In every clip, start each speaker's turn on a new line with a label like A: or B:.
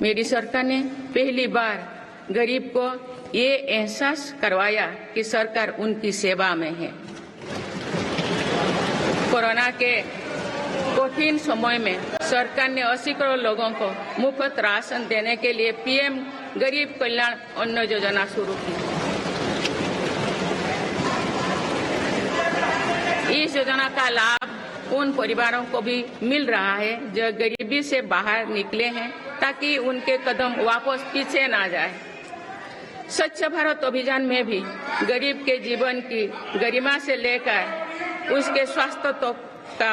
A: मेरी सरकार ने पहली बार गरीब को ये एहसास करवाया कि सरकार उनकी सेवा में है। कोरोना के कठिन समय में सरकार ने 80 करोड़ लोगों को मुफ्त राशन देने के लिए पीएम गरीब कल्याण अन्न योजना शुरू की। इस योजना का लाभ उन परिवारों को भी मिल रहा है जो गरीबी से बाहर निकले हैं, ताकि उनके कदम वापस पीछे ना जाए। स्वच्छ भारत अभियान में भी गरीब के जीवन की गरिमा से लेकर उसके स्वास्थ्य तक का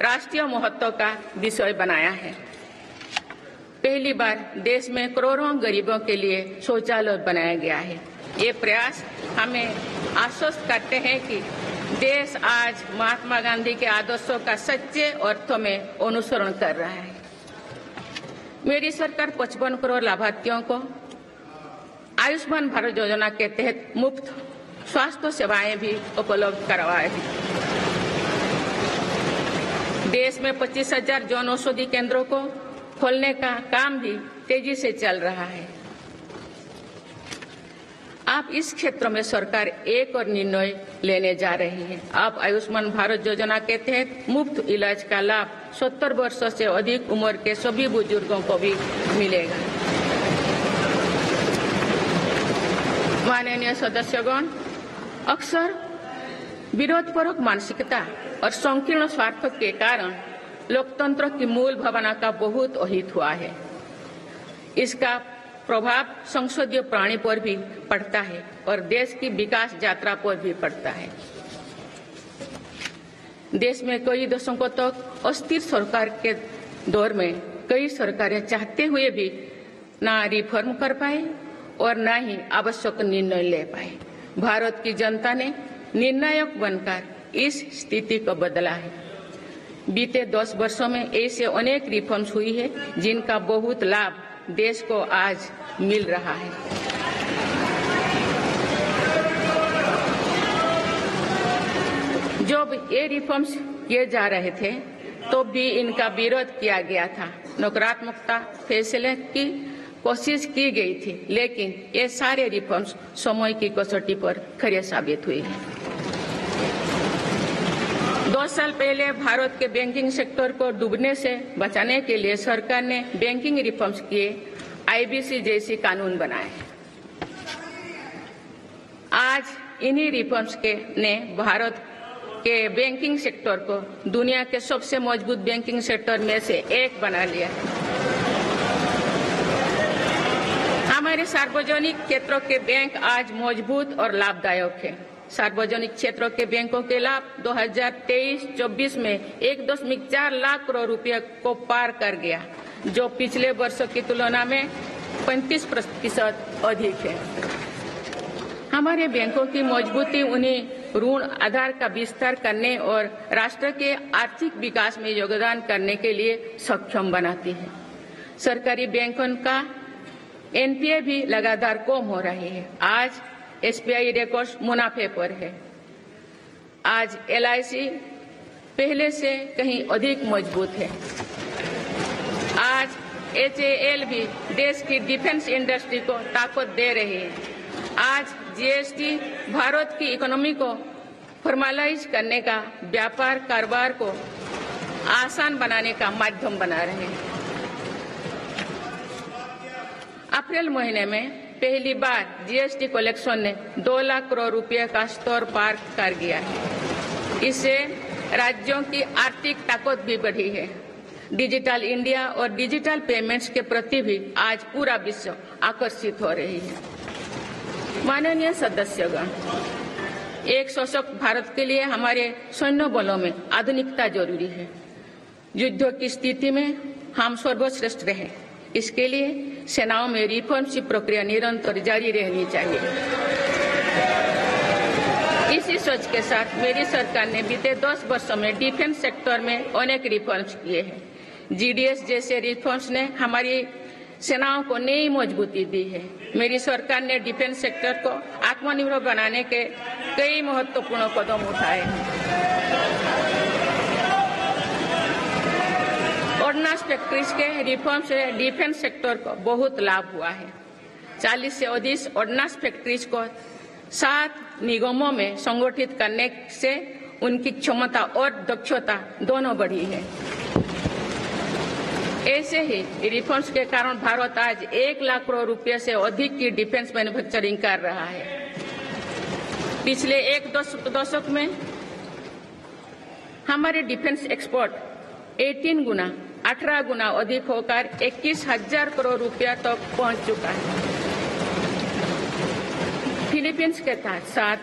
A: राष्ट्रीय महत्व का विषय बनाया है। पहली बार देश में करोड़ों गरीबों के लिए शौचालय बनाया गया है। ये प्रयास हमें आश्वस्त करते हैं कि देश आज महात्मा गांधी के आदर्शों का सच्चे अर्थों में अनुसरण कर रहा है। मेरी सरकार 55 करोड़ लाभार्थियों को आयुष्मान भारत योजना के तहत मुफ्त स्वास्थ्य सेवाएं भी उपलब्ध करवाएगी। देश में 25,000 जन औषधि केंद्रों को खोलने का काम भी तेजी से चल रहा है। आप इस क्षेत्र में सरकार एक और निर्णय लेने जा रही है। आप आयुष्मान भारत योजना के तहत मुफ्त इलाज का लाभ 70 वर्षों से अधिक उम्र के सभी बुजुर्गों को भी मिलेगा। माननीय सदस्यगण, अक्सर विरोधपूर्वक मानसिकता और संकीर्ण स्वार्थ के कारण लोकतंत्र की मूल भावना का बहुत अहित हुआ है। इसका प्रभाव संसदीय प्रणाली पर भी पड़ता है और देश की विकास यात्रा पर भी पड़ता है। देश में कई दशकों तक अस्थिर सरकार के दौर में कई सरकारें चाहते हुए भी ना रिफॉर्म कर पाए और न ही आवश्यक निर्णय ले पाए। भारत की जनता ने निर्णायक बनकर इस स्थिति को बदला है। बीते 10 वर्षों में ऐसे अनेक रिफॉर्म्स हुई है जिनका बहुत लाभ देश को आज मिल रहा है। जब ये रिफॉर्म्स किए जा रहे थे तो भी इनका विरोध किया गया था। नकारात्मकता फैसले की कोशिश की गई थी, लेकिन ये सारे रिफॉर्म्स समय की कसौटी पर खरे साबित हुए हैं। 2 साल पहले भारत के बैंकिंग सेक्टर को डूबने से बचाने के लिए सरकार ने बैंकिंग रिफॉर्म्स किए, आईबीसी जैसी कानून बनाए। आज इन्हीं रिफॉर्म्स ने भारत के बैंकिंग सेक्टर को दुनिया के सबसे मजबूत बैंकिंग सेक्टर में से एक बना लिया। हमारे सार्वजनिक क्षेत्रों के बैंक आज मजबूत और लाभदायक है। सार्वजनिक क्षेत्रों के बैंकों के लाभ 2023-24 में 1.4 लाख करोड़ रुपए को पार कर गया, जो पिछले वर्षों की तुलना में 35% अधिक है। हमारे बैंकों की मजबूती उन्हें ऋण आधार का विस्तार करने और राष्ट्र के आर्थिक विकास में योगदान करने के लिए सक्षम बनाती है। सरकारी बैंकों का एनपीए भी लगातार कम हो रही है। आज एसबीआई रिकॉर्ड मुनाफे पर है। आज एलआईसी पहले से कहीं अधिक मजबूत है। आज एचएएल भी देश की डिफेंस इंडस्ट्री को ताकत दे रही है। आज जीएसटी भारत की इकोनॉमी को फॉर्मलाइज करने का, व्यापार कारोबार को आसान बनाने का माध्यम बना रहे हैं। अप्रैल महीने में पहली बार जीएसटी कलेक्शन ने 2 लाख करोड़ रुपए का स्तर पार कर गया है। इससे राज्यों की आर्थिक ताकत भी बढ़ी है। डिजिटल इंडिया और डिजिटल पेमेंट्स के प्रति भी आज पूरा विश्व आकर्षित हो रही है। माननीय सदस्यगण, एक सशक्त भारत के लिए हमारे सैन्य बलों में आधुनिकता जरूरी है। युद्ध की स्थिति में हम सर्वश्रेष्ठ रहे, इसके लिए सेनाओं में रिफॉर्म्स की प्रक्रिया निरंतर जारी रहनी चाहिए। इसी सोच के साथ मेरी सरकार ने बीते 10 वर्षों में डिफेंस सेक्टर में अनेक रिफॉर्म्स किए हैं। जीडीएस जैसे रिफॉर्म्स ने हमारी सेनाओं को नई मजबूती दी है। मेरी सरकार ने डिफेंस सेक्टर को आत्मनिर्भर बनाने के कई महत्वपूर्ण कदम उठाए हैं। ordnance फैक्ट्रीज के रिफॉर्म से डिफेंस सेक्टर को बहुत लाभ हुआ है। 40 से अधिक ऑर्डिनेंस फैक्ट्रीज को 7 निगमों में संगठित करने से उनकी क्षमता और दक्षता दोनों बढ़ी है। ऐसे ही रिफॉर्म्स के कारण भारत आज 1 लाख करोड़ रुपए से अधिक की डिफेंस मैन्युफैक्चरिंग कर रहा है। पिछले एक दशक में हमारे डिफेंस एक्सपोर्ट 18 गुना अधिक होकर 21,000 करोड़ रुपया तक पहुंच चुका है। फिलीपींस के साथ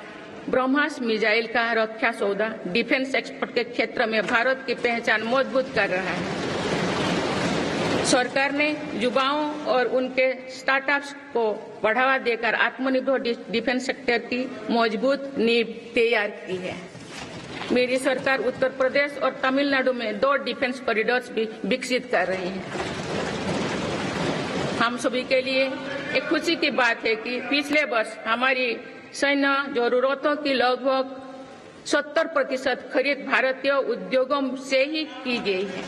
A: ब्रह्मास मिसाइल का रक्षा सौदा डिफेंस एक्सपोर्ट के क्षेत्र में भारत की पहचान मजबूत कर रहा है। सरकार ने युवाओं और उनके स्टार्टअप्स को बढ़ावा देकर आत्मनिर्भर डिफेंस सेक्टर की मजबूत नींव तैयार की है। मेरी सरकार उत्तर प्रदेश और तमिलनाडु में 2 डिफेंस कॉरिडोर्स भी विकसित कर रही है। हम सभी के लिए एक खुशी की बात है कि पिछले वर्ष हमारी सैन्य जरूरतों की लगभग 70% खरीद भारतीय उद्योगों से ही की गई है।